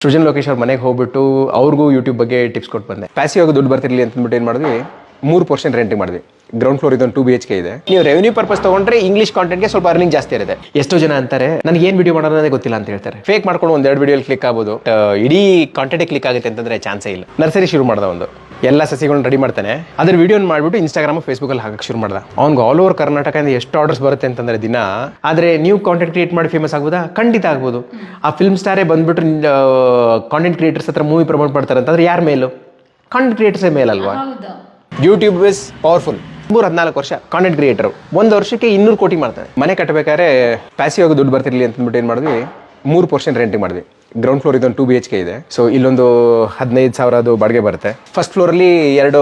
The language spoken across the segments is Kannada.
ಸೃಜನ್ ಲೋಕೇಶ್ ಅವ್ರ ಮನೆಗೆ ಹೋಗ್ಬಿಟ್ಟು ಅವ್ರಿಗೂ ಯೂಟ್ಯೂಬ್ ಬಗ್ಗೆ ಟಿಪ್ಸ್ ಕೊಟ್ಟು ಬಂದೆ. ಪ್ಯಾಸಿವ್ ಆಗಿ ದುಡ್ಡು ಬರ್ತಿರ್ಲಿ ಅಂತಂದ್ಬಿಟ್ಟು ಏನು ಮಾಡಿದ್ವಿ, 3 ಪೋರ್ಷನ್ ರೆಂಟಿಂಗ್ ಮಾಡಿದ್ವಿ. ಗ್ರೌಂಡ್ ಫ್ಲೋರ್ ಇದೊಂದು 2 BHK ಇದೆ. ನೀವು ರೆವೆನ್ಯೂ ಪರ್ಪಸ್ ತಗೊಂಡ್ರೆ ಇಂಗ್ಲಿಷ್ ಕಾಂಟೆಂಟ್ಗೆ ಸ್ವಲ್ಪ ಅರ್ನಿಂಗ್ ಜಾಸ್ತಿ ಇರುತ್ತೆ. ಎಷ್ಟೋ ಜನ ಅಂತಾರೆ ನನಗೆ ಏನು ವಿಡಿಯೋ ಮಾಡೋದೇ ಗೊತ್ತಿಲ್ಲ ಅಂತ ಹೇಳ್ತಾರೆ. ಫೇಕ್ ಮಾಡ್ಕೊಂಡು ಒಂದೆರಡು ವಿಡಿಯೋಲಿ ಕ್ಲಿಕ್ ಆಗ್ಬೋದು, ಇಡೀ ಕಾಂಟೆಂಟ್ ಕ್ಲಿಕ್ ಆಗುತ್ತೆ ಅಂತಂದ್ರೆ ಚಾನ್ಸೇ ಇಲ್ಲ. ನರ್ಸರಿ ಶುರು ಮಾಡ್ದ ಒಂದು ಎಲ್ಲ ಸಸಿಗಳನ್ನ ರೆಡಿ ಮಾಡ್ತಾನೆ, ಅದ್ರ ವಿಡಿಯೋ ಮಾಡ್ಬಿಟ್ಟು ಇನ್ಸ್ಟಾಗ್ರಾಮ್ ಫೇಸ್ಬುಕ್ಕಲ್ಲಿ ಹಾಕಕ್ಕೆ ಶುರು ಮಾಡ್ದ. ಅವ್ನಿಗೆ ಆಲ್ ಓವರ್ ಕರ್ನಾಟಕದಿಂದ ಎಷ್ಟು ಆರ್ಡರ್ಸ್ ಬರುತ್ತೆ ಅಂತಂದ್ರೆ ದಿನ. ಆದರೆ ನೀವು ಕಾಂಟೆಂಟ್ ಕ್ರಿಯೇಟ್ ಮಾಡಿ ಫೇಮಸ್ ಆಗ್ಬೋದಾ? ಖಂಡಿತ ಆಗ್ಬೋದು. ಆ ಫಿಲ್ಮ್ ಸ್ಟಾರೇ ಬಂದ್ಬಿಟ್ಟು ಕಾಂಟೆಂಟ್ ಕ್ರಿಯೇಟರ್ಸ್ ಹತ್ರ ಮೂವಿ ಪ್ರಮೋಟ್ ಮಾಡ್ತಾರೆ ಅಂತಂದ್ರೆ ಯಾರ ಮೇಲು? ಕಾಂಟೆಂಟ್ ಕ್ರಿಯೇಟರ್ಸೇ ಮೇಲಲ್ವಾ? YouTube is powerful. 14 ವರ್ಷ ಕಾಂಟೆಂಟ್ ಕ್ರಿಯೇಟರ್, 1 ವರ್ಷಕ್ಕೆ 200 ಕೋಟಿ ಮಾಡ್ತಾನೆ. ಮನೆ ಕಟ್ಟಬೇಕಾದ್ರೆ ಪ್ಯಾಸಿವ್ ಆಗಿ ದುಡ್ಡು ಬರ್ತಿರ್ಲಿ ಅಂತಂದ್ಬಿಟ್ಟು ಏನು ಮಾಡಿದ್ವಿ, 3 ಪೋರ್ಷನ್ ರೆಂಟಿಂಗ್ ಮಾಡಿದ್ವಿ. ಗ್ರೌಂಡ್ ಫ್ಲೋರ್ ಇದೊಂದು 2 BHK ಇದೆ. ಸೊ ಇಲ್ಲೊಂದು 15,000 ಬಾಡಿಗೆ ಬರುತ್ತೆ. ಫಸ್ಟ್ ಫ್ಲೋರ್ ಅಲ್ಲಿ ಎರಡು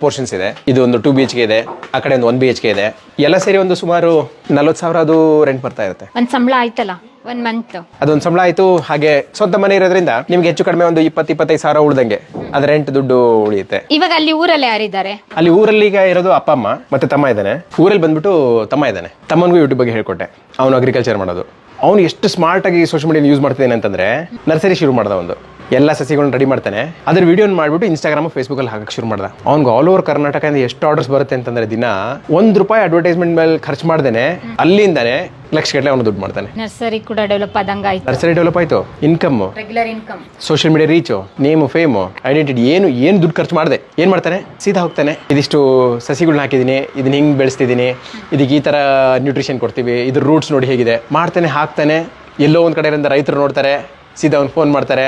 ಪೋರ್ಷನ್ಸ್ ಇದೆ. ಇದು ಒಂದು 2 BHK ಇದೆ, ಆ ಕಡೆ ಒಂದು 1 BHK ಇದೆ. ಎಲ್ಲ ಸೇರಿ ಒಂದು ಸುಮಾರು 40,000 ಅದು ರೆಂಟ್ ಬರ್ತಾ ಇರುತ್ತೆ. ಒಂದ್ ಸಂಬಳ ಆಯ್ತಲ್ಲ, 1 ಮಂತ್ ಅದೊಂದು ಸಂಬಳ ಆಯ್ತು. ಹಾಗೆ ಸ್ವಂತ ಮನೆ ಇರೋದ್ರಿಂದ ನಿಮ್ಗೆ ಹೆಚ್ಚು ಕಡಿಮೆ ಒಂದು 20-25,000 ಉಳ್ದಂಗೆ ಅದ್ರ ರೆಂಟ್ ದುಡ್ಡು ಉಳಿಯುತ್ತೆ. ಇವಾಗ ಅಲ್ಲಿ ಊರಲ್ಲಿ ಯಾರಿದ್ದಾರೆ? ಅಲ್ಲಿ ಊರಲ್ಲಿ ಈಗ ಇರೋದು ಅಪ್ಪ ಅಮ್ಮ ಮತ್ತೆ ತಮ್ಮ ಇದ್ದಾನೆ. ಊರಲ್ಲಿ ಬಂದ್ಬಿಟ್ಟು ತಮ್ಮ ಇದ್ದಾನೆ. ತಮ್ಮನಿಗೂ ಯೂಟ್ಯೂಬ್ ಬಗ್ಗೆ ಹೇಳ್ಕೊಟ್ಟೆ. ಅವನು ಅಗ್ರಿಕಲ್ಚರ್ ಮಾಡೋದು. ಅವನು ಎಷ್ಟು ಸ್ಮಾರ್ಟ್ ಆಗಿ ಸೋಷಿಯಲ್ ಮೀಡಿಯಾ ಯೂಸ್ ಮಾಡ್ತಿದ್ದಾನೆ ಅಂತಂದ್ರೆ, ನರ್ಸರಿ ಶುರು ಮಾಡ್ದ ಒಂದು ಎಲ್ಲ ಸಸಿಗಳನ್ನ ರೆಡಿ ಮಾಡ್ತಾನೆ, ಅದ್ರ ವಿಡಿಯೋ ಮಾಡ್ಬಿಟ್ಟು ಇನ್ಸ್ಟಾಗ್ರಾಮ್ ಫೇಸ್ಬುಕ್ಕಲ್ಲಿ ಹಾಕಕ್ಕೆ ಶುರು ಮಾಡ್ದ. ಅವ್ನಿಗೆ ಆಲ್ ಓವರ್ ಕರ್ನಾಟಕದಿಂದ ಎಷ್ಟು ಆರ್ಡರ್ಸ್ ಬರುತ್ತೆ ಅಂತಂದ್ರೆ ದಿನ ₹1 ಅಡ್ವರ್ಟೈಸ್ಮೆಂಟ್ ಮೇಲೆ ಖರ್ಚು ಮಾಡ್ದೇನೆ ಅಲ್ಲಿಂದಾನೆ ಲಕ್ಷಗಟ್ಟಲೆ ಅವನು ದುಡ್ಡು ಮಾಡ್ತಾನೆ. ನರ್ಸರಿ ಕೂಡ ಡೆವಲಪ್ ಆದಂಗ ಆಯ್ತು. ನರ್ಸರಿ ಡೆವಲಪ್ ಆಯ್ತು, income, regular income, social media reach, name, fame, identity, ಏನು ದುಡ್ಡು ಖರ್ಚು ಮಾಡಿದೆ ಏನು ಮಾಡ್ತಾನೆ, ಸೀದಾ ಹೋಗ್ತಾನೆ. ಇದಿಷ್ಟು ಸಸಿಗಳನ್ನ ಹಾಕಿದ್ದೀನಿ, ಇದನ್ನ ಹಿಂಗೆ ಬೆಳೆಸ್ತಿದ್ದೀನಿ, ಇದಕ್ಕೆ ಈ ಥರ ನ್ಯೂಟ್ರಿಷನ್ ಕೊಡ್ತೀವಿ, ಇದ್ರ ರೂಟ್ಸ್ ನೋಡಿ ಹೇಗಿದೆ ಮಾಡ್ತಾನೆ, ಹಾಕ್ತಾನೆ. ಎಲ್ಲೋ ಒಂದು ಕಡೆಯಿಂದ ರೈತರು ನೋಡ್ತಾರೆ, ಸೀದಾ ಅವ್ನು ಫೋನ್ ಮಾಡ್ತಾರೆ,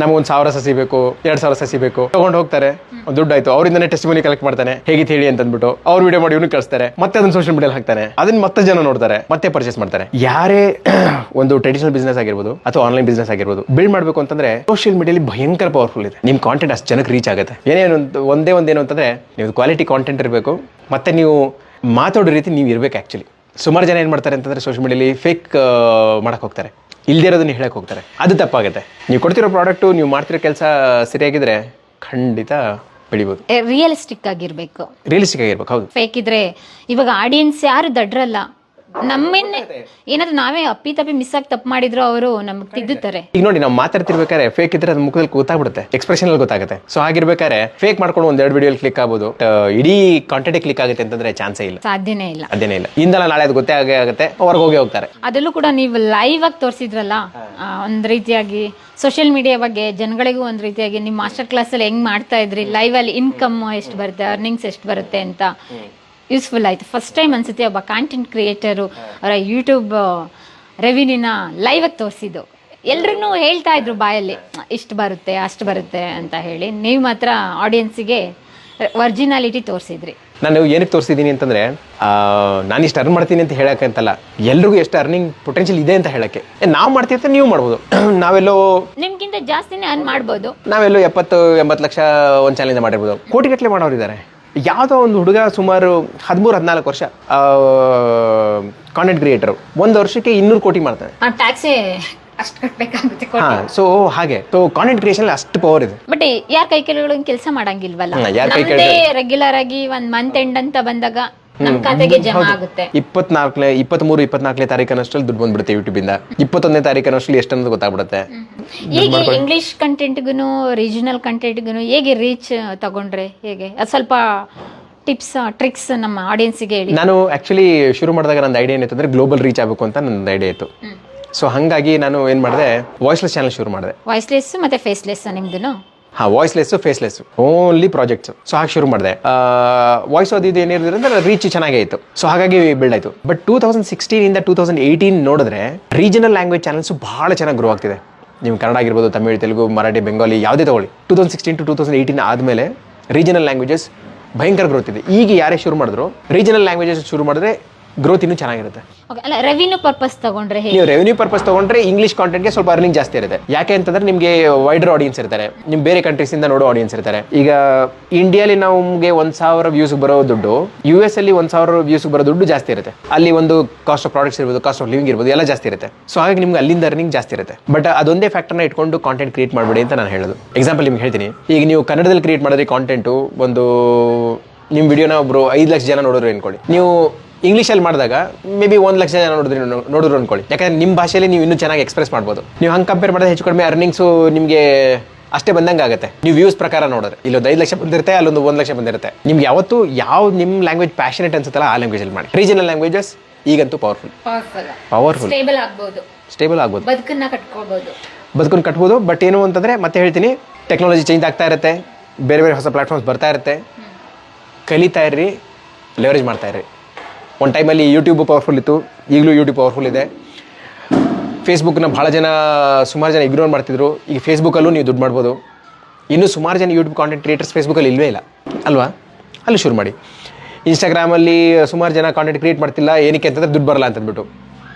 ನಮಗೊಂದು 1000 ಸಸಿ ಬೇಕು, 2,000 ಸಸಿ ಬೇಕು, ತಗೊಂಡು ಹೋಗ್ತಾರೆ. ದುಡ್ಡು ಆಯ್ತು, ಅವರಿಂದನೇ ಟೆಸ್ಟಿಮನಿ ಕಲೆಕ್ಟ್ ಮಾಡ್ತಾನೆ, ಹೇಗಿತ್ತು ಹೇಳಿ ಅಂತಂದ್ಬಿಟ್ಟು ಅವ್ರು ವಿಡಿಯೋ ಮಾಡಿ ಇವನು ಕಳಿಸ್ತಾರೆ, ಮತ್ತೆ ಅದನ್ನ ಸೋಷಿಯಲ್ ಮೀಡಿಯಲ್ಲಿ ಹಾಕ್ತಾನೆ. ಅದನ್ನ ಮತ್ತೆ ಜನ ನೋಡ್ತಾರೆ, ಮತ್ತೆ ಪರ್ಚೇಸ್ ಮಾಡ್ತಾರೆ. ಯಾರೇ ಒಂದು ಟ್ರೆಡಿಷನಲ್ ಬಿಸ್ನೆಸ್ ಆಗಿರ್ಬೋದು ಅಥವಾ ಆನ್ಲೈನ್ ಬಿಸ್ನೆಸ್ ಆಗಿರ್ಬೋದು ಬಿಲ್ಡ್ ಮಾಡಬೇಕು ಅಂತಂದ್ರೆ ಸೋಷಿಯಲ್ ಮೀಡಿಯಲ್ಲಿ ಭಯಂಕರ ಪವರ್ಫುಲ್ ಇದೆ. ನಿಮ್ಮ ಕಾಂಟೆಂಟ್ ಅಷ್ಟು ಜನಕ್ಕೆ ರೀಚ್ ಆಗುತ್ತೆ. ಒಂದೇನು ಅಂತಂದ್ರೆ ನೀವು ಕ್ವಾಲಿಟಿ ಕಾಂಟೆಂಟ್ ಇರಬೇಕು, ಮತ್ತೆ ನೀವು ಮಾತಾಡೋ ರೀತಿ ನೀವು ಇರಬೇಕು. ಆ್ಯಕ್ಚುಲಿ ಸುಮಾರು ಜನ ಏನು ಮಾಡ್ತಾರೆ ಅಂತಂದ್ರೆ ಸೋಷಿಯಲ್ ಮೀಡಿಯಲ್ಲಿ ಫೇಕ್ ಮಾಡಕ್ಕೆ ಹೋಗ್ತಾರೆ, ಇಲ್ದೇ ಇರೋದನ್ನ ಹೇಳಕ್ಕೆ ಹೋಗ್ತಾರೆ. ಅದು ತಪ್ಪಾಗುತ್ತೆ. ನೀವು ಕೊಡ್ತಿರೋ ಪ್ರಾಡಕ್ಟು, ನೀವು ಮಾಡ್ತಿರೋ ಕೆಲಸ ಸರಿಯಾಗಿದ್ರೆ ಖಂಡಿತ ಬೆಳಿಬೋದು. ರಿಯಲಿಸ್ಟಿಕ್ ಆಗಿರ್ಬೇಕು. ಹೌದು. ಫೇಕ್ ಇದ್ರೆ ಇವಾಗ ಆಡಿಯನ್ಸ್ ಯಾರು ದಡ್ರಲ್ಲ. ನಮ್ಮನ್ನೇ ಏನಾದ್ರು ನಾವೇ ಅಪ್ಪಿ ತಪ್ಪಿ ಮಿಸ್ ಆಗಿ ತಪ್ಪು ಮಾಡಿದ್ರು ಅವರು ನಮ್ಗೆ ತಿದ್ದುತ್ತಾರೆ. ಈಗ ನೋಡಿ, ನಾವು ಮಾತಾಡ್ತಿರ್ಬೇಕಾದ್ರೆ ಫೇಕ್ ಇದ್ರೆ ಅದು ಮುಖದಲ್ಲಿ ಗೊತ್ತಾಗ್ಬಿಡುತ್ತೆ, ಎಕ್ಸ್ಪ್ರೆಷನ್ ಅಲ್ಲಿ ಗೊತ್ತಾಗುತ್ತೆ. ಸೊ ಆಗಿರ್ಬೇಕಾದ್ರೆ ಫೇಕ್ ಮಾಡ್ಕೊಂಡು ಒಂದೆರಡು ವಿಡಿಯೋಲಿ ಕ್ಲಿಕ್ ಆಗ್ಬೋದು, ಇಡೀ ಕಾಂಟೆಂಟ್ ಕ್ಲಿಕ್ ಆಗುತ್ತೆ ಅಂತಂದ್ರೆ ಚಾನ್ಸೇ ಇಲ್ಲ, ಸಾಧ್ಯನೇ ಇಲ್ಲ. ಇಂದಲ್ಲ ನಾಳೆ ಅದು ಗೊತ್ತೇ ಆಗುತ್ತೆ, ಹೊರಗೆ ಹೋಗ್ತಾರೆ. ಅದರಲ್ಲೂ ಕೂಡ ನೀವು ಲೈವ್ ಆಗಿ ತೋರಿಸಿದ್ರಲ್ಲ, ಒಂದ್ ರೀತಿಯಾಗಿ ಸೋಷಿಯಲ್ ಮೀಡಿಯಾ ಬಗ್ಗೆ ಜನಗಳಿಗೂ ಒಂದ್ ರೀತಿಯಾಗಿ ನಿಮ್ಮ ಮಾಸ್ಟರ್ ಕ್ಲಾಸ್ ಅಲ್ಲಿ ಹೆಂಗ್ ಮಾಡ್ತಾ ಇದ್ರಿ, ಲೈವ್ ಅಲ್ಲಿ ಇನ್ಕಮ್ ಎಷ್ಟು ಬರುತ್ತೆ, ಅರ್ನಿಂಗ್ಸ್ ಎಷ್ಟು ಬರುತ್ತೆ ಅಂತ ಯೂಸ್ಫುಲ್ ಆಯ್ತು. ಫಸ್ಟ್ ಟೈಮ್ ಅನ್ಸುತ್ತೆ ಒಬ್ಬ ಕಾಂಟೆಂಟ್ ಕ್ರಿಯೇಟರು ಅವರ ಯೂಟ್ಯೂಬ್ ರೆವಿನ್ಯೂನ ಲೈವ್ ಆಗಿ ತೋರಿಸಿದ್ದು. ಎಲ್ರೂ ಹೇಳ್ತಾ ಇದ್ರು ಬಾಯಲ್ಲಿ ಇಷ್ಟು ಬರುತ್ತೆ ಅಷ್ಟು ಬರುತ್ತೆ ಅಂತ ಹೇಳಿ, ನೀವು ಮಾತ್ರ ಆಡಿಯನ್ಸಿಗೆ ಒರಿಜಿನಾಲಿಟಿ ತೋರಿಸಿದ್ರಿ. ನಾನು ಏನಕ್ಕೆ ತೋರಿಸಿದ್ದೀನಿ ಅಂತಂದ್ರೆ, ನಾನು ಇಷ್ಟು ಅರ್ನ್ ಮಾಡ್ತೀನಿ ಅಂತ ಹೇಳಕ್ಕೆ ಅಂತಲ್ಲ, ಎಲ್ರಿಗೂ ಎಷ್ಟು ಅರ್ನಿಂಗ್ ಪೊಟೆನ್ಷಿಯಲ್ ಇದೆ ಅಂತ ಹೇಳಕ್ಕೆ. ನಾವು ಮಾಡ್ತಿರ್ತೀವಿ, ನೀವು ಮಾಡ್ಬೋದು. ನಾವೆಲ್ಲೋ ನಿಮ್ಗಿಂತ ಜಾಸ್ತಿನೇ ಅರ್ನ್ ಮಾಡ್ಬೋದು. ನಾವೆಲ್ಲೋ 70-80 ಲಕ್ಷ ಒಂದು ಚಾನಲಿಂದ ಮಾಡಿರ್ಬೋದು. ಕೋಟಿಗಟ್ಟಲೆ ಮಾಡೋರಿದ್ದಾರೆ. ಯಾವುದೋ ಒಂದು ಹುಡುಗ ಸುಮಾರು 13-14 ವರ್ಷ ಕಾಂಟೆಂಟ್ ಕ್ರಿಯೇಟರ್, 1 ವರ್ಷಕ್ಕೆ 200 ಕೋಟಿ ಮಾಡ್ತಾನೆ. ಟ್ಯಾಕ್ಸೇ ಅಷ್ಟು ಕಟ್ಟಬೇಕಾಗುತ್ತೆ. ಸೊ ಹಾಗೆ ಕಾಂಟೆಂಟ್ ಕ್ರಿಯೇಷನ್ ಅಷ್ಟು ಪವರ್ ಇದೆ. ಬಟ್ ಯಾರ ಕೈ ಕೆಳಗೆ ಕೆಲಸ ಮಾಡಂಗಿಲ್ವಲ್ಲ. ರೆಗ್ಯುಲರ್ ಆಗಿ 1 ಮಂತ್ ಎಂಡ್ ಅಂತ ಬಂದಾಗ ನಮ್ಮ ಖಾತೆಗೆ ಜಮಾ ಆಗುತ್ತೆ. 23-24 ತಾರೀಕನಷ್ಟಲ್ಲಿ ದುಡ್ಡು ಬಂದ್ಬಿಡುತ್ತೆ ಯೂಟ್ಯೂಬ್ ಇಂದ. 21ನೇ ತಾರೀಕನಷ್ಟಲ್ಲಿ ಎಷ್ಟು ಅನ್ನೋದು ಗೊತ್ತಾಗ್ಬಿಡುತ್ತೆ. ಹೇಗೆ ಇಂಗ್ಲಿಷ್ ಕಂಟೆಂಟ್ಗೂ ರೀಜನಲ್ ಕಂಟೆಂಟ್ಗೂ ಹೇಗೆ ರೀಚ್ ತಗೊಂಡ್ರೆ ಹೇಗೆ, ಅದು ಸ್ವಲ್ಪ ಟಿಪ್ಸ್ ಟ್ರಿಕ್ಸ್ ನಮ್ಮ ಆಡಿಯನ್ಸ್ಗೆ ಹೇಳಿ. ನಾನು ಆಕ್ಚುಲಿ ಶುರು ಮಾಡಿದಾಗ ನನ್ನ ಐಡಿಯಾ ಏನಿತ್ತು ಅಂದ್ರೆ ಗ್ಲೋಬಲ್ ರೀಚ್ ಆಗಬೇಕು ಅಂತ ನನ್ನ ಐಡಿಯಾ ಇತ್ತು. ಸೊ ಹಾಗಾಗಿ ನಾನು ಏನ್ ಮಾಡಿದೆ, ವಾಯ್ಸ್ಲೆಸ್ ಚಾನಲ್ ಶುರು ಮಾಡಿದೆ. ವಾಯ್ಸ್ಲೆಸ್ ಮತ್ತೆ ಫೇಸ್ಲೆಸ್ ನಿಮ್ದು? Voiceless, faceless, only projects. So ಹಾಗೆ ಶುರು ಮಾಡಿದೆ. ವಾಯ್ಸ್ ಅದು ಇದು ಏನಿರೋದ್ರೆ ಅಂದ್ರೆ ರೀಚ್ ಚೆನ್ನಾಗೇ ಇತ್ತು. ಸೊ ಹಾಗಾಗಿ ಬಿಲ್ಡ್ ಆಯ್ತು. ಬಟ್ 2016 ಇಂದ 2018 ನೋಡಿದ್ರೆ ರೀಜನಲ್ ಲ್ಯಾಂಗ್ವೇಜ್ ಚಾನಲ್ಸ್ ಬಹಳ ಚೆನ್ನಾಗಿ ಗ್ರೋ ಆಗ್ತಿದೆ. ನೀವು ಕನ್ನಡ ಆಗಿರ್ಬೋದು, ತಮಿಳ್, ತೆಲುಗು, ಮರಾಠಿ, ಬೆಂಗಾಲಿ ಯಾವುದೇ ತಗೊಳ್ಳಿ. 2016 to 2018 ಆದಮೇಲೆ ರೀಜನಲ್ ಲ್ಯಾಂಗ್ವೇಜಸ್ ಭಯಂಕರ ಗ್ರೋತ್ ಇದೆ. ಈಗ ಯಾರೇ ಶುರು ಮಾಡಿದ್ರು ರೀಜನಲ್ ಲ್ಯಾಂಗ್ವೇಜಸ್ ಶುರು ಮಾಡಿದ್ರೆ ಗ್ರೋತ್ ಇನ್ನೂ ಚೆನ್ನಾಗಿರುತ್ತೆ. ರೆವಿನ್ಯೂ ಪರ್ಪಸ್ ತಗೊಂಡ್ರೆ, ನೀವು ರೆವೆನ್ಯೂ ಪರ್ಪಸ್ ತಗೊಂಡ್ರೆ ಇಂಗ್ಲಿಷ್ ಕಾಂಟೆಂಟ್ಗೆ ಸ್ವಲ್ಪ ಅರ್ನಿಂಗ್ ಜಾಸ್ತಿ ಇರುತ್ತೆ. ಯಾಕೆ ಅಂತಂದ್ರೆ ನಿಮಗೆ ವೈಡರ್ ಆಡಿಯನ್ಸ್ ಇರ್ತಾರೆ, ನಿಮ್ ಬೇರೆ ಕಂಟ್ರೀಸ್ ಇಂದ ನೋಡೋ ಆಡಿಯನ್ಸ್ ಇರ್ತಾರೆ. ಈಗ ಇಂಡಿಯಾಲಿ ನಮಗೆ 1,000 ವ್ಯೂಸ್ ಬರೋ ದುಡ್ಡು, US ಅಲ್ಲಿ 1,000 ವ್ಯೂಸ್ ಬರೋ ದುಡ್ಡು ಜಾಸ್ತಿ ಇರುತ್ತೆ. ಅಲ್ಲಿ ಒಂದು ಕಾಸ್ಟ್ ಆಫ್ ಪ್ರಾಡಕ್ಟ್ಸ್ ಇರ್ಬೋದು, ಕಾಸ್ಟ್ ಆಫ್ ಲಿವಿಂಗ್ ಇರ್ಬೋದು, ಎಲ್ಲ ಜಾಸ್ತಿ ಇರುತ್ತೆ. ಸೊ ಹಾಗಾಗಿ ನಿಮ್ಗೆ ಅಲ್ಲಿಂದ ಅರ್ನಿಂಗ್ ಜಾಸ್ತಿ ಇರುತ್ತೆ. ಬಟ್ ಅದೊಂದೇ ಫ್ಯಾಕ್ಟರ್ನ ಇಟ್ಕೊಂಡು ಕಾಂಟೆಂಟ್ ಕ್ರಿಯೇಟ್ ಮಾಡಬೇಡಿ ಅಂತ ನಾನು ಹೇಳೋದು. ಎಕ್ಸಾಂಪಲ್ ನಿಮ್ಗೆ ಹೇಳ್ತೀನಿ. ಈಗ ನೀವು ಕನ್ನಡದಲ್ಲಿ ಕ್ರಿಯೇಟ್ ಮಾಡಿದ್ರೆ ಕಾಂಟೆಂಟು, ಒಂದು ನಿಮ್ಮ ವಿಡಿಯೋನ ಒಬ್ರು 5 ಲಕ್ಷ ಜನ ನೋಡೋರು ಅನ್ಕೊಳ್ಳಿ. ನೀವು ಇಂಗ್ಲೀಷಲ್ಲಿ ಮಾಡಿದಾಗ ಮೇ ಬಿ 1 ಲಕ್ಷ ಜನ ನೋಡಿದ್ರು ಅನ್ಕೊಳ್ಳಿ, ಯಾಕಂದ್ರೆ ನಿಮ್ಮ ಭಾಷೆಯಲ್ಲಿ ನೀವು ಇನ್ನೂ ಚೆನ್ನಾಗಿ ಎಕ್ಸ್ಪ್ರೆಸ್ ಮಾಡ್ಬೋದು. ನೀವು ಹಂಗೆ ಕಂಪೇರ್ ಮಾಡಿದ್ರೆ ಹೆಚ್ಚು ಕಡಿಮೆ ಅರ್ನಿಂಗ್ಸು ನಿಮಗೆ ಅಷ್ಟೇ ಬಂದಂಗೆ ಆಗುತ್ತೆ. ನೀವು ವ್ಯೂಸ್ ಪ್ರಕಾರ ನೋಡಿದ್ರೆ ಇಲ್ಲೊಂದು 5 ಲಕ್ಷ ಬಂದಿರುತ್ತೆ, ಅಲ್ಲೊಂದು 1 ಲಕ್ಷ ಬಂದಿರುತ್ತೆ. ನಿಮ್ಗೆ ಯಾವತ್ತು ಯಾವ ನಿಮ್ಮ ಲ್ಯಾಂಗ್ವೇಜ್ ಪ್ಯಾಷನೇಟ್ ಅನ್ಸುತ್ತಲ್ಲ ಆ ಲ್ಯಾಂಗ್ವೇಜಲ್ಲಿ ಮಾಡಿ. ರೀಜನಲ್ ಲ್ಯಾಂಗ್ವೇಜಸ್ ಈಗಂತೂ ಪವರ್ಫುಲ್ ಸ್ಟೇಬಲ್ ಆಗ್ಬೋದು, ಬದುಕನ್ನು ಕಟ್ಬೋದು. ಬಟ್ ಏನು ಅಂತಂದರೆ ಮತ್ತೆ ಹೇಳ್ತೀನಿ, ಟೆಕ್ನಾಲಜಿ ಚೇಂಜ್ ಆಗ್ತಾ ಇರುತ್ತೆ, ಬೇರೆ ಬೇರೆ ಹೊಸ ಪ್ಲಾಟ್ಫಾರ್ಮ್ಸ್ ಬರ್ತಾ ಇರುತ್ತೆ. ಕಲಿತಾ ಇರ್ರಿ, ಲೆವರೇಜ್ ಮಾಡ್ತಾ ಇರ್ರಿ. ಒಂದು ಟೈಮಲ್ಲಿ ಯೂಟ್ಯೂಬ್ ಪವರ್ಫುಲ್ ಇತ್ತು, ಈಗಲೂ ಯೂಟ್ಯೂಬ್ ಪವರ್ಫುಲ್ ಇದೆ. ಫೇಸ್ಬುಕ್ನ ಸುಮಾರು ಜನ ಇಗ್ನೋರ್ ಮಾಡ್ತಿದ್ರು. ಈಗ ಫೇಸ್ಬುಕ್ಕಲ್ಲೂ ನೀವು ದುಡ್ಡು ಮಾಡ್ಬೋದು. ಇನ್ನೂ ಸುಮಾರು ಜನ ಯೂಟ್ಯೂಬ್ ಕಾಂಟೆಂಟ್ ಕ್ರಿಯೇಟರ್ಸ್ ಫೇಸ್ಬುಕ್ಕಲ್ಲಿ ಇಲ್ಲವೇ ಇಲ್ಲ ಅಲ್ವಾ, ಅಲ್ಲಿ ಶುರು ಮಾಡಿ. ಇನ್ಸ್ಟಾಗ್ರಾಮಲ್ಲಿ ಸುಮಾರು ಜನ ಕಾಂಟೆಂಟ್ ಕ್ರಿಯೇಟ್ ಮಾಡ್ತಿಲ್ಲ, ಏನಕ್ಕೆ ಅಂತಂದರೆ ದುಡ್ಡು ಬರಲ್ಲ ಅಂತಂದ್ಬಿಟ್ಟು.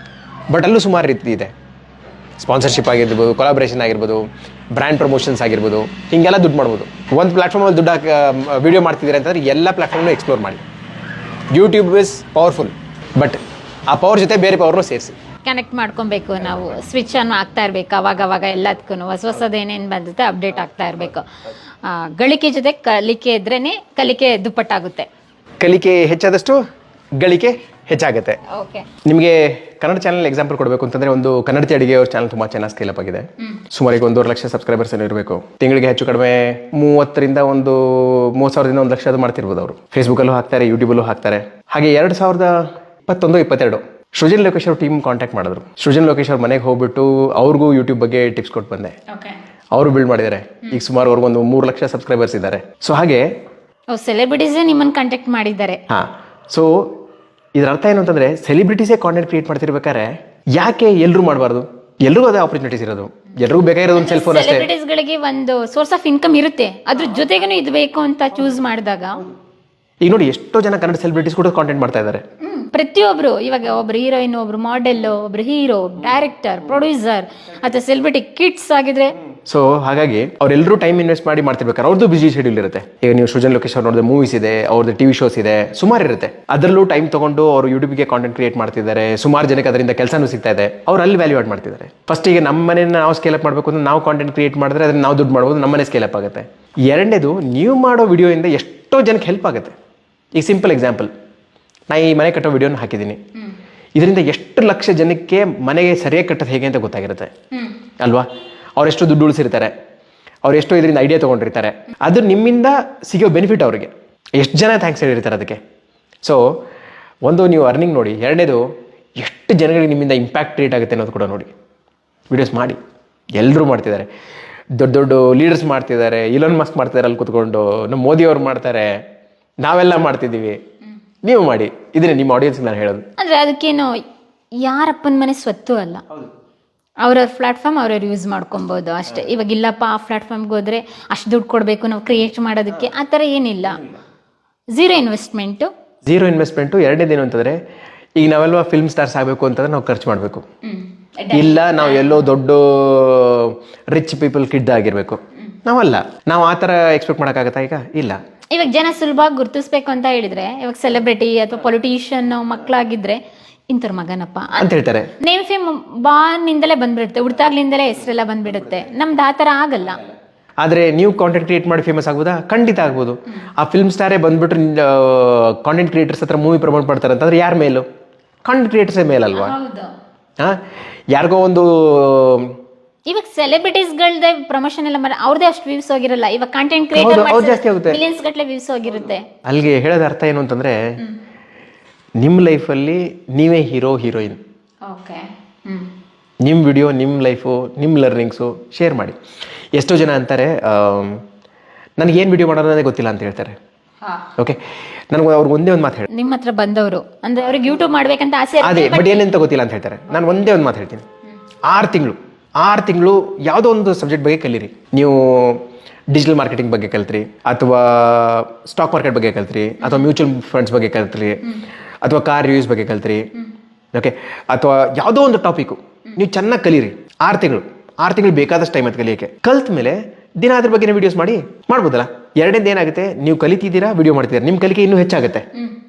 ಬಟ್ ಅಲ್ಲೂ ಸುಮಾರು ರೀತಿ ಇದೆ. ಸ್ಪಾನ್ಸರ್ಶಿಪ್ ಆಗಿರ್ಬೋದು, ಕೊಲಾಬ್ರೇಷನ್ ಆಗಿರ್ಬೋದು, ಬ್ರ್ಯಾಂಡ್ ಪ್ರಮೋಷನ್ಸ್ ಆಗಿರ್ಬೋದು, ಹೀಗೆಲ್ಲ ದುಡ್ಡು ಮಾಡ್ಬೋದು. ಒಂದು ಪ್ಲಾಟ್ಫಾರ್ಮಲ್ಲಿ ದುಡ್ಡು ವೀಡಿಯೋ ಮಾಡ್ತಿದ್ದೀರಿ ಅಂತಂದರೆ ಎಲ್ಲ ಪ್ಲಾಟ್ಫಾರ್ಮ್ನು ಎಕ್ಸ್ಪ್ಲೋರ್ ಮಾಡಿ. ಯೂಟ್ಯೂಬ್ ಇಸ್ ಪವರ್ಫುಲ್, ಬಟ್ ಆ ಪವರ್ ಜೊತೆ ಬೇರೆ ಪವರ್ನು ಸೇರಿಸಿ ಕನೆಕ್ಟ್ ಮಾಡ್ಕೊಬೇಕು. ನಾವು ಸ್ವಿಚ್ ಅನ್ನು ಆಗ್ತಾ ಇರಬೇಕು, ಅವಾಗ ಎಲ್ಲದಕ್ಕೂ ಹೊಸದು ಏನೇನು ಬಂದುತ್ತೆ ಅಪ್ಡೇಟ್ ಆಗ್ತಾ ಇರಬೇಕು. ಗಳಿಕೆ ಜೊತೆ ಕಲಿಕೆ ಇದ್ರೇ ಕಲಿಕೆ ದುಪ್ಪಟ್ಟಾಗುತ್ತೆ. ಕಲಿಕೆ ಹೆಚ್ಚಾದಷ್ಟು ಗಳಿಕೆ ಹೆಚ್ಚಾಗುತ್ತೆ. ನಿಮಗೆ ಕನ್ನಡ ಚಾನಲ್ ಎಕ್ಸಾಂಪಲ್ ಕೊಡಬೇಕು ಅಂತಂದರೆ, ಒಂದು ಕನ್ನಡತಿ ಅಡಿಗೆ ಅವ್ರ ಚಾನಲ್ ತುಂಬ ಚೆನ್ನಾಗಿ ಸ್ಕೇಲ್ ಅಪ್ ಆಗಿದೆ. ಸುಮಾರು 1.5 ಲಕ್ಷ ಸಬ್ಸ್ಕ್ರೈಬರ್ಸ್ ಏನು ಇರಬೇಕು. ತಿಂಗಳಿಗೆ ಹೆಚ್ಚು ಕಡಿಮೆ 30,000ರಿಂದ 1 ಲಕ್ಷ ಅದು ಮಾಡ್ತಿರ್ಬೋದು. ಅವರು ಫೇಸ್ಬುಕ್ಕಲ್ಲೂ ಹಾಕ್ತಾರೆ, ಯೂಟ್ಯೂಬಲ್ಲೂ ಹಾಕ್ತಾರೆ. ಹಾಗೆ 2021-22 ಸೃಜನ್ ಲೋಕೇಶ್ ಅವ್ರ ಟೀಮ್ ಕಾಂಟ್ಯಾಕ್ಟ್ ಮಾಡಿದ್ರು. ಸೃಜನ್ ಲೋಕೇಶ್ ಅವ್ರ ಮನೆಗೆ ಹೋಗ್ಬಿಟ್ಟು ಅವ್ರಿಗೂ ಯೂಟ್ಯೂಬ್ ಬಗ್ಗೆ ಟಿಪ್ಸ್ ಕೊಟ್ಟು ಬಂದೆ. ಅವರು ಬಿಲ್ಡ್ ಮಾಡಿದ್ದಾರೆ. ಈಗ ಸುಮಾರು ಅವ್ರಿಗೊಂದು 3 ಲಕ್ಷ ಸಬ್ಸ್ಕ್ರೈಬರ್ಸ್ ಇದ್ದಾರೆ. ಸೊ ಹಾಗೆ ಸೆಲೆಬ್ರಿಟೀಸೇ ನಿಮ್ಮನ್ನು ಕಾಂಟ್ಯಾಕ್ಟ್ ಮಾಡಿದ್ದಾರೆ. ಹಾಂ, ಸೊ ಇದರ ಅರ್ಥ ಏನು ಅಂತಂದರೆ, ಸೆಲೆಬ್ರಿಟೀಸೇ ಕಾಂಟೆಂಟ್ ಕ್ರಿಯೇಟ್ ಮಾಡ್ತಿರ್ಬೇಕಾದ್ರೆ ಯಾಕೆ ಎಲ್ಲರೂ ಮಾಡಬಾರ್ದು? ಎಲ್ಲರಿಗೂ ಅದೇ ಆಪರ್ಚುನಿಟೀಸ್ ಇರೋದು, ಎಲ್ಲರಿಗೂ ಬೇಕಾಗಿರೋದು ಒಂದು ಸೆಲ್ ಫೋನ್ ಅಷ್ಟೇ. ಸೆಲೆಬ್ರಿಟೀಸ್ಗಳಿಗೆ ಒಂದು ಸೋರ್ಸ್ ಆಫ್ ಇನ್ಕಮ್ ಇರುತ್ತೆ, ಅದ್ರ ಜೊತೆಗೂ ಇದು ಬೇಕು ಅಂತ ಚೂಸ್ ಮಾಡಿದಾಗ. ಈಗ ನೋಡಿ, ಎಷ್ಟೋ ಜನ ಕನ್ನಡ ಸೆಲೆಬ್ರಿಟೀಸ್ ಕೂಡ ಕಾಂಟೆಂಟ್ ಮಾಡ್ತಾ ಇದ್ದಾರೆ. ಪ್ರತಿಯೊಬ್ರು, ಇವಾಗ ಒಬ್ರು ಹೀರೋಯಿನ್, ಒಬ್ರು ಮಾಡೆಲ್, ಒಬ್ರು ಹೀರೋ, ಡೈರೆಕ್ಟರ್, ಪ್ರೊಡ್ಯೂಸರ್ ಅಥವಾ ಸೆಲೆಬ್ರಿಟಿ ಕಿಡ್ಸ್ ಆಗಿದ್ರೆ. ಸೊ ಹಾಗಾಗಿ ಅವರೆಲ್ಲರೂ ಟೈಮ್ ಇನ್ವೆಸ್ಟ್ ಮಾಡಿ ಮಾಡ್ತಿರ್ಬೇಕಾದ್ರೆ ಅವ್ರದ್ದು ಬಿಸಿ ಶೆಡ್ಯೂಲ್ ಇರುತ್ತೆ. ಈಗ ನೀವು ಸೃಜನ್ ಲೋಕೇಶ್ ಅವ್ರು ನೋಡಿದ್ರೆ ಮೂವೀಸ್ ಇದೆ, ಅವ್ರದ್ದು TV ಶೋಸ್ ಇದೆ, ಸುಮಾರು ಇರುತ್ತೆ. ಅದರಲ್ಲೂ ಟೈಮ್ ತಗೊಂಡು ಅವರು ಯೂಟ್ಯೂಬ್ಗೆ ಕಾಂಟೆಂಟ್ ಕ್ರಿಯೇಟ್ ಮಾಡ್ತಿದ್ದಾರೆ. ಸುಮಾರು ಜನಕ್ಕೆ ಅದರಿಂದ ಕೆಲಸನೂ ಸಿಗ್ತಾ ಇದೆ. ಅವ್ರು ಅಲ್ಲಿ ವ್ಯಾಲ್ಯೂ ಆಡ್ ಮಾಡ್ತಿದ್ದಾರೆ. ಫಸ್ಟಿಗೆ ನಮ್ಮ ಮನೆಯನ್ನು ನಾವು ಸ್ಕೇಲ್ ಅಪ್ ಮಾಡಬೇಕು ಅಂದ್ರೆ ನಾವು ಕಾಂಟೆಂಟ್ ಕ್ರಿಯೇಟ್ ಮಾಡಿದ್ರೆ ಅದನ್ನ ನಾವು ದುಡ್ಡು ಮಾಡ್ಬೋದು, ನಮ್ಮನೆ ಸ್ಕೇಲ್ ಅಪ್ ಆಗುತ್ತೆ. ಎರಡನೇದು, ನೀವು ಮಾಡೋ ವಿಡಿಯೋಯಿಂದ ಎಷ್ಟೋ ಜನಕ್ಕೆ ಹೆಲ್ಪ್ ಆಗುತ್ತೆ. ಈಗ ಸಿಂಪಲ್ ಎಕ್ಸಾಂಪಲ್, ನಾ ಈ ಮನೆ ಕಟ್ಟೋ ವಿಡಿಯೋನ ಹಾಕಿದ್ದೀನಿ. ಇದರಿಂದ ಎಷ್ಟು ಲಕ್ಷ ಜನಕ್ಕೆ ಮನೆಗೆ ಸರಿಯಾಗಿ ಕಟ್ಟೋದು ಹೇಗೆ ಅಂತ ಗೊತ್ತಾಗಿರುತ್ತೆ ಅಲ್ವಾ. ಅವರೆಷ್ಟು ದುಡ್ಡು ಉಳಿಸಿರ್ತಾರೆ, ಅವರೆಷ್ಟು ಇದರಿಂದ ಐಡಿಯಾ ತೊಗೊಂಡಿರ್ತಾರೆ. ಅದು ನಿಮ್ಮಿಂದ ಸಿಗೋ ಬೆನಿಫಿಟ್ ಅವರಿಗೆ ಎಷ್ಟು ಜನ ಥ್ಯಾಂಕ್ಸ್ ಹೇಳಿರ್ತಾರೆ ಅದಕ್ಕೆ. ಸೊ ಒಂದು, ನೀವು ಅರ್ನಿಂಗ್ ನೋಡಿ. ಎರಡನೇದು, ಎಷ್ಟು ಜನಗಳಿಗೆ ನಿಮ್ಮಿಂದ ಇಂಪ್ಯಾಕ್ಟ್ ಕ್ರಿಯೇಟ್ ಆಗುತ್ತೆ ಅನ್ನೋದು ಕೂಡ ನೋಡಿ. ವಿಡಿಯೋಸ್ ಮಾಡಿ, ಎಲ್ಲರೂ ಮಾಡ್ತಿದ್ದಾರೆ. ದೊಡ್ಡ ದೊಡ್ಡ ಲೀಡರ್ಸ್ ಮಾಡ್ತಿದ್ದಾರೆ, ಇಲಾನ್ ಮಸ್ಕ್ ಮಾಡ್ತಿದ್ದಾರೆ ಅಲ್ಲಿ ಕೂತ್ಕೊಂಡು, ನಮ್ಮ ಮೋದಿಯವ್ರು ಮಾಡ್ತಾರೆ, ನಾವೆಲ್ಲ ಮಾಡ್ತಿದ್ದೀವಿ. ನೀವು ಮಾಡಿ. ಇದನ್ನೇ ನಿಮ್ಮ ಆಡಿಯನ್ಸ್ಗೆ ನಾನು ಹೇಳೋದು. ಅಂದರೆ ಅದಕ್ಕೇನು ಯಾರಪ್ಪನ ಮನೆ ಸ್ವತ್ತು ಅಲ್ಲ, ಅವ್ರವ್ರ ಪ್ಲಾಟ್ಫಾರ್ಮ್ ಅವ್ರವ್ರು ಯೂಸ್ ಮಾಡ್ಕೊಬೋದು ಅಷ್ಟೇ. ಇವಾಗ ಇಲ್ಲಪ್ಪ ಆ ಪ್ಲಾಟ್ಫಾರ್ಮ್ಗೆ ಹೋದರೆ ಅಷ್ಟು ದುಡ್ಡು ಕೊಡಬೇಕು ನಾವು ಕ್ರಿಯೇಟ್ ಮಾಡೋದಕ್ಕೆ, ಆ ಥರ ಏನಿಲ್ಲ. Zero investment. ಎರಡನೇದೇನು ಅಂತಂದರೆ, ಈಗ ನಾವೆಲ್ಲ ಫಿಲ್ಮ್ ಸ್ಟಾರ್ಸ್ ಆಗಬೇಕು ಅಂತಂದ್ರೆ ನಾವು ಖರ್ಚು ಮಾಡಬೇಕು. ಇಲ್ಲ ನಾವು ಎಲ್ಲೋ ದೊಡ್ಡ ರಿಚ್ ಪೀಪಲ್ ಕಿಡ್ ಆಗಿರಬೇಕು, ನಾವಲ್ಲ. ನಾವು ಆ ಥರ ಎಕ್ಸ್ಪೆಕ್ಟ್ ಮಾಡೋಕ್ಕಾಗತ್ತಾ? ಈಗ ಇಲ್ಲ. ಇವಾಗ ಜನ ಸುಲಭವಾಗಿ ಗುರುತಿಸ್ಬೇಕು ಅಂತ ಹೇಳಿದ್ರೆ, ಇವಾಗ ಸೆಲೆಬ್ರಿಟಿ ಅಥವಾ ಪೊಲಿಟಿಷಿಯನ್ ಮಕ್ಕಳಾಗಿದ್ರೆ ಇಂಥವ್ರ ಮಗನಪ್ಪ ಅಂತ ಹೇಳ್ತಾರೆ. ನೇಮ್ ಫೇಮ್ ಬಾರ್ನಿಂದಲೇ ಬಂದ್ಬಿಡುತ್ತೆ, ಹುಡ್ತಾಗ್ಲಿಂದಲೇ ಹೆಸರೆಲ್ಲ ಬಂದ್ಬಿಡುತ್ತೆ. ನಮ್ದು ಆ ಥರ ಆಗಲ್ಲ. ಆದರೆ ನೀವು ಕಾಂಟೆಂಟ್ ಕ್ರಿಯೇಟ್ ಮಾಡಿ ಫೇಮಸ್ ಆಗ್ಬೋದಾ? ಖಂಡಿತ ಆಗ್ಬೋದು. ಆ ಫಿಲ್ಮ್ ಸ್ಟಾರೇ ಬಂದ್ಬಿಟ್ಟು ಕಾಂಟೆಂಟ್ ಕ್ರಿಯೇಟರ್ಸ್ ಹತ್ರ ಮೂವಿ ಪ್ರಮೋಟ್ ಮಾಡ್ತಾರೆ ಅಂತಂದ್ರೆ ಯಾರ ಮೇಲು? ಕಾಂಟೆಂಟ್ ಕ್ರಿಯೇಟರ್ಸೇ ಮೇಲಲ್ವಾ? ಹಾಂ, ಯಾರಿಗೋ ಒಂದು ಇವಾಗ ಸೆಲೆಬ್ರಿಟೀಸ್ಗಳದೇ ಪ್ರಮೋಷನ್ ಎಲ್ಲ ಮಾಡಿ ಅವ್ರದೇ ಅಷ್ಟು ವ್ಯೂಸ್ ಹೋಗಿರಲ್ಲ. ಇವಾಗ ಕಾಂಟೆಂಟ್ ಕ್ರಿಯೇಟರ್ ಜಾಸ್ತಿ ಆಗುತ್ತೆ, ಮಿಲಿಯನ್ಸ್ ಗಟ್ಟಲೆ ವ್ಯೂಸ್ ಹೋಗಿರುತ್ತೆ. ಅಲ್ಲಿಗೆ ಹೇಳೋದ ಅರ್ಥ ಏನು ಅಂತಂದ್ರೆ, ನಿಮ್ಮ ಲೈಫಲ್ಲಿ ನೀವೇ ಹೀರೋಯಿನ್. ಓಕೆ, ನಿಮ್ಮ ವಿಡಿಯೋ, ನಿಮ್ಮ ಲೈಫು, ನಿಮ್ಮ ಲರ್ನಿಂಗ್ಸು ಶೇರ್ ಮಾಡಿ. ಎಷ್ಟೋ ಜನ ಅಂತಾರೆ, ನನಗೇನು ವಿಡಿಯೋ ಮಾಡೋದೇ ಗೊತ್ತಿಲ್ಲ ಅಂತ ಹೇಳ್ತಾರೆ. ಓಕೆ, ನನಗೆ ಅವ್ರಿಗೆ ಒಂದೇ ಒಂದು ಮಾತು ಹೇಳಿ, ನಿಮ್ಮ ಹತ್ರ ಬಂದವರು ಅಂದರೆ ಅವ್ರಿಗೆ ಯೂಟ್ಯೂಬ್ ಮಾಡ್ಬೇಕಂತ ಆಸೆ ಅದೇ, ಬಟ್ ಏನಂತ ಗೊತ್ತಿಲ್ಲ ಅಂತ ಹೇಳ್ತಾರೆ. ನಾನು ಒಂದೇ ಒಂದು ಮಾತು ಹೇಳ್ತೀನಿ, 6 ತಿಂಗಳು ಯಾವುದೋ ಒಂದು ಸಬ್ಜೆಕ್ಟ್ ಬಗ್ಗೆ ಕಲೀರಿ. ನೀವು ಡಿಜಿಟಲ್ ಮಾರ್ಕೆಟಿಂಗ್ ಬಗ್ಗೆ ಕಲ್ತ್ರಿ, ಅಥವಾ ಸ್ಟಾಕ್ ಮಾರ್ಕೆಟ್ ಬಗ್ಗೆ ಕಲ್ತ್ರಿ, ಅಥವಾ ಮ್ಯೂಚುವಲ್ ಫಂಡ್ಸ್ ಬಗ್ಗೆ ಕಲ್ತ್ರಿ, ಅಥವಾ ಕಾರ್ ರಿವ್ಯೂಸ್ ಬಗ್ಗೆ ಕಲ್ತ್ರಿ. ಓಕೆ, ಅಥವಾ ಯಾವುದೋ ಒಂದು ಟಾಪಿಕ್ಕು ನೀವು ಚೆನ್ನಾಗಿ ಕಲೀರಿ. 6 ತಿಂಗಳು ಬೇಕಾದಷ್ಟು ಟೈಮ್ ಅದು ಕಲಿಯೋಕ್ಕೆ. ಕಲ್ತ ಮೇಲೆ ದಿನ ಅದ್ರ ಬಗ್ಗೆ ವೀಡಿಯೋಸ್ ಮಾಡ್ಬೋದಲ್ಲ. ಎರಡನೇದು ಏನಾಗುತ್ತೆ, ನೀವು ಕಲಿತಿದ್ದೀರಾ, ವಿಡಿಯೋ ಮಾಡ್ತಿದ್ದೀರಾ, ನಿಮ್ಮ ಕಲಿಕೆ ಇನ್ನೂ ಹೆಚ್ಚಾಗುತ್ತೆ.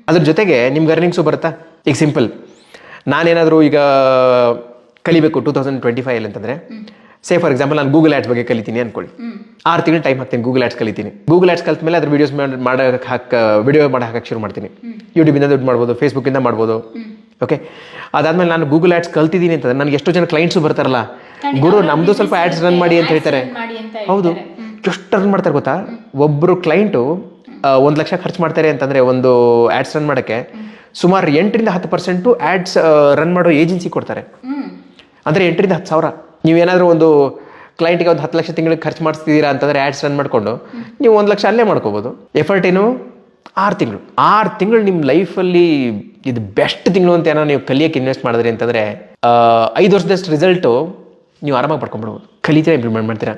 ಅದ್ರ ಜೊತೆಗೆ ನಿಮ್ಗೆ ಅರ್ನಿಂಗ್ಸು ಬರುತ್ತಾ. ಈಗ ಸಿಂಪಲ್, ನಾನೇನಾದರೂ ಈಗ ಕಲಿಬೇಕು 2025 ಅಂತಂದರೆ, ಸೇ ಫಾರ್ ಎಕ್ಸಾಂಪಲ್ ನಾನು ಗೂಗಲ್ ಆ್ಯಡ್ಸ್ ಬಗ್ಗೆ ಕಲಿತೀನಿ ಅನ್ಕೊಳ್ಳಿ, 6 ತಿಂಗಳು ಟೈಮ್ ಹಾಕ್ತೀನಿ ಗೂಗಲ್ ಆ್ಯಡ್ಸ್ ಕಲಿತೀನಿ. ಗೂಗಲ್ ಆ್ಯಡ್ಸ್ ಕಲ್ತ ಮೇಲೆ ಅದ್ರ ವಿಡಿಯೋಸ್ ವಿಡಿಯೋ ಮಾಡಿ ಹಾಕಕ್ಕೆ ಶುರು ಮಾಡ್ತೀನಿ. ಯೂಟ್ಯೂಬಿಂದ ದುಡ್ಡು ಮಾಡ್ಬೋದು, ಫೇಸ್ಬುಕ್ಕಿಂದ ಮಾಡ್ಬೋದು. ಓಕೆ, ಅದಾದ್ಮೇಲೆ ನಾನು ಗೂಗಲ್ ಆ್ಯಡ್ಸ್ ಕಲ್ತಿದ್ದೀನಿ ಅಂತಂದ್ರೆ ನನಗೆ ಎಷ್ಟೋ ಜನ ಕ್ಲೈಂಟ್ಸು ಬರ್ತಾರಲ್ಲ, ಗುರು ನಮ್ಮದು ಸ್ವಲ್ಪ ಆ್ಯಡ್ಸ್ ರನ್ ಮಾಡಿ ಅಂತ ಹೇಳ್ತಾರೆ. ಹೌದು, ಎಷ್ಟು ರನ್ ಮಾಡ್ತಾರೆ ಗೊತ್ತಾ? ಒಬ್ಬರು ಕ್ಲೈಂಟು 1 ಲಕ್ಷ ಖರ್ಚು ಮಾಡ್ತಾರೆ ಅಂತಂದರೆ ಒಂದು ಆ್ಯಡ್ಸ್ ರನ್ ಮಾಡೋಕ್ಕೆ ಸುಮಾರು 8-10% ಆ್ಯಡ್ಸ್ ರನ್ ಮಾಡೋ ಏಜೆನ್ಸಿ ಕೊಡ್ತಾರೆ. ಅಂದರೆ 8-10,000. ನೀವೇನಾದರೂ ಒಂದು ಕ್ಲೈಂಟಿಗೆ ಒಂದು 10 ಲಕ್ಷ ತಿಂಗಳಿಗೆ ಖರ್ಚು ಮಾಡಿಸ್ತಿದ್ದೀರಾ ಅಂತಂದರೆ ಆ್ಯಡ್ಸ್ ರನ್ ಮಾಡಿಕೊಂಡು ನೀವು 1 ಲಕ್ಷ ಅಲ್ಲೇ ಮಾಡ್ಕೋಬೋದು. ಎಫರ್ಟ್ ಏನು? 6 ತಿಂಗಳು. 6 ತಿಂಗಳು ನಿಮ್ಮ ಲೈಫಲ್ಲಿ ಇದು ಬೆಸ್ಟ್ ತಿಂಗಳು ಅಂತ ಏನೋ ನೀವು ಕಲಿಯೋಕ್ಕೆ ಇನ್ವೆಸ್ಟ್ ಮಾಡಿದ್ರಿ ಅಂತಂದರೆ 5 ವರ್ಷದಷ್ಟು ರಿಸಲ್ಟು ನೀವು ಆರಾಮಾಗಿ ಪಡ್ಕೊಂಡ್ಬಿಡ್ಬೋದು. ಕಲಿತೀರಾ, ಇಂಪ್ಲಿಮೆಂಟ್ ಮಾಡ್ತೀರಾ.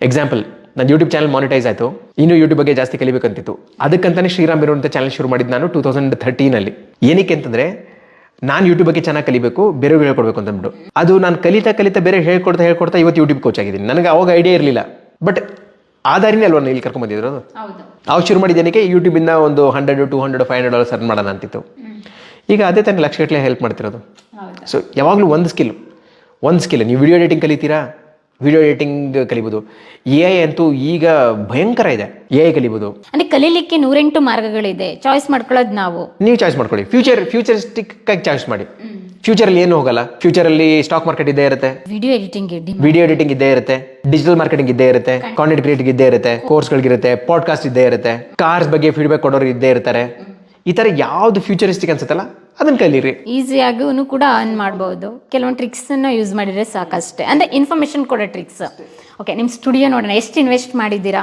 ಎಕ್ಸಾಂಪಲ್, ನನ್ನ ಯೂಟ್ಯೂಬ್ ಚಾನಲ್ ಮಾನಿಟೈಸ್ ಆಯಿತು, ಇನ್ನೂ ಯೂಟ್ಯೂಬ್ ಬಗ್ಗೆ ಜಾಸ್ತಿ ಕಲಿಬೇಕಂತಿತ್ತು. ಅದಕ್ಕಂತಾನೆ ಶ್ರೀರಾಮ್ ಇರುವಂಥ ಚಾನಲ್ ಶುರು ಮಾಡಿದ್ದು ನಾನು 2013 ಏನಕ್ಕೆ ಅಂತಂದರೆ ನಾನು ಯೂಟ್ಯೂಬ್ ಬಗ್ಗೆ ಚೆನ್ನಾಗಿ ಕಲಿಬೇಕು, ಬೇರೆಯವ್ರಿಗೆ ಹೇಳ್ಕೊಡ್ಬೇಕು ಅಂತಂದ್ಬಿಟ್ಟು. ಅದು ನಾನು ಕಲಿತಾ ಬೇರೆ ಹೇಳ್ಕೊಡ್ತಾ ಇವತ್ತು ಯೂಟ್ಯೂಬ್ ಕೋಚ್ ಆಗಿದ್ದೀನಿ. ನನಗೆ ಅವಾಗ ಐಡಿಯಾ ಇರಲಿಲ್ಲ, ಬಟ್ ಆಧಾರಿನೇ ಅಲ್ವಾ ಇಲ್ಲಿ ಕರ್ಕೊಂಡ್ಬಂದಿದ್ರು. ಅವಾಗ ಶುರು ಮಾಡಿದ್ದೇನಕ್ಕೆ ಯೂಟ್ಯೂಬಿಂದ ಒಂದು $100, $200, $500 ಅರ್ನ್ ಮಾಡೋಣ ಅಂತಿತ್ತು. ಈಗ ಅದೇ ತಾನೇ ಲಕ್ಷಗಟ್ಟಲೆ ಹೆಲ್ಪ್ ಮಾಡ್ತಿರೋದು. ಸೊ ಯಾವಾಗಲೂ ಒಂದು ಸ್ಕಿಲ್ ನೀವು ವಿಡಿಯೋ ಎಡಿಟಿಂಗ್ ಕಲಿತೀರಾ, ವಿಡಿಯೋ ಎಡಿಟಿಂಗ್ ಕಲಿಬೋದು. AI ಅಂತೂ ಈಗ ಭಯಂಕರ ಇದೆ, AI ಕಲಿಬೋದು. ಅಂದ್ರೆ ಕಲೀಲಿಕ್ಕೆ 108 ಮಾರ್ಗಗಳಿದೆ, ಚಾಯ್ಸ್ ಮಾಡ್ಕೊಳ್ಳೋದು ನೀವು ಚಾಯ್ಸ್ ಮಾಡ್ಕೊಳ್ಳಿ. ಫ್ಯೂಚರಿಸ್ಟಿಕ್ ಆಗಿ ಚಾಯ್ಸ್ ಮಾಡಿ. ಫ್ಯೂಚರಲ್ಲಿ ಏನು ಹೋಗಲ್ಲ. ಫ್ಯೂಚರಲ್ಲಿ ಸ್ಟಾಕ್ ಮಾರ್ಕೆಟ್ ಇದ್ದೇ ಇರುತ್ತೆ, ವಿಡಿಯೋ ಎಡಿಟಿಂಗ್ ಇದ್ದೇ ಇರುತ್ತೆ, ಡಿಜಿಟಲ್ ಮಾರ್ಕೆಟಿಂಗ್ ಇದ್ದೇ ಇರುತ್ತೆ, ಕಾಂಟೆಂಟ್ ಕ್ರಿಯೇಟಿಂಗ್ ಇದ್ದೇ ಇರುತ್ತೆ, ಕೋರ್ಸ್ಗಳಿರುತ್ತೆ, ಪಾಡ್ಕಾಸ್ಟ್ ಇದ್ದೇ ಇರುತ್ತೆ, ಕಾರ್ಸ್ ಬಗ್ಗೆ ಫೀಡ್ಬ್ಯಾಕ್ ಕೊಡೋರು ಇದ್ದೇ ಇರ್ತಾರೆ. ಈ ಥರ ಯಾವ್ದು ಫ್ಯೂಚರಿಸ್ಟಿಕ್ ಅನ್ಸುತ್ತಲ್ಲ ಅದನ್ನ ಕಲೀರಿ. ಈಸಿಯಾಗೂ ಕೂಡ ಅರ್ನ್ ಮಾಡ್ಬೋದು. ಕೆಲವೊಂದು ಟ್ರಿಕ್ಸನ್ನು ಯೂಸ್ ಮಾಡಿದರೆ ಸಾಕಷ್ಟೇ, ಅಂದರೆ ಇನ್ಫಾರ್ಮೇಷನ್ ಕೊಡೋ ಟ್ರಿಕ್ಸ್. ಓಕೆ, ನಿಮ್ಮ ಸ್ಟುಡಿಯೋ ನೋಡೋಣ, ಎಷ್ಟು ಇನ್ವೆಸ್ಟ್ ಮಾಡಿದ್ದೀರಾ?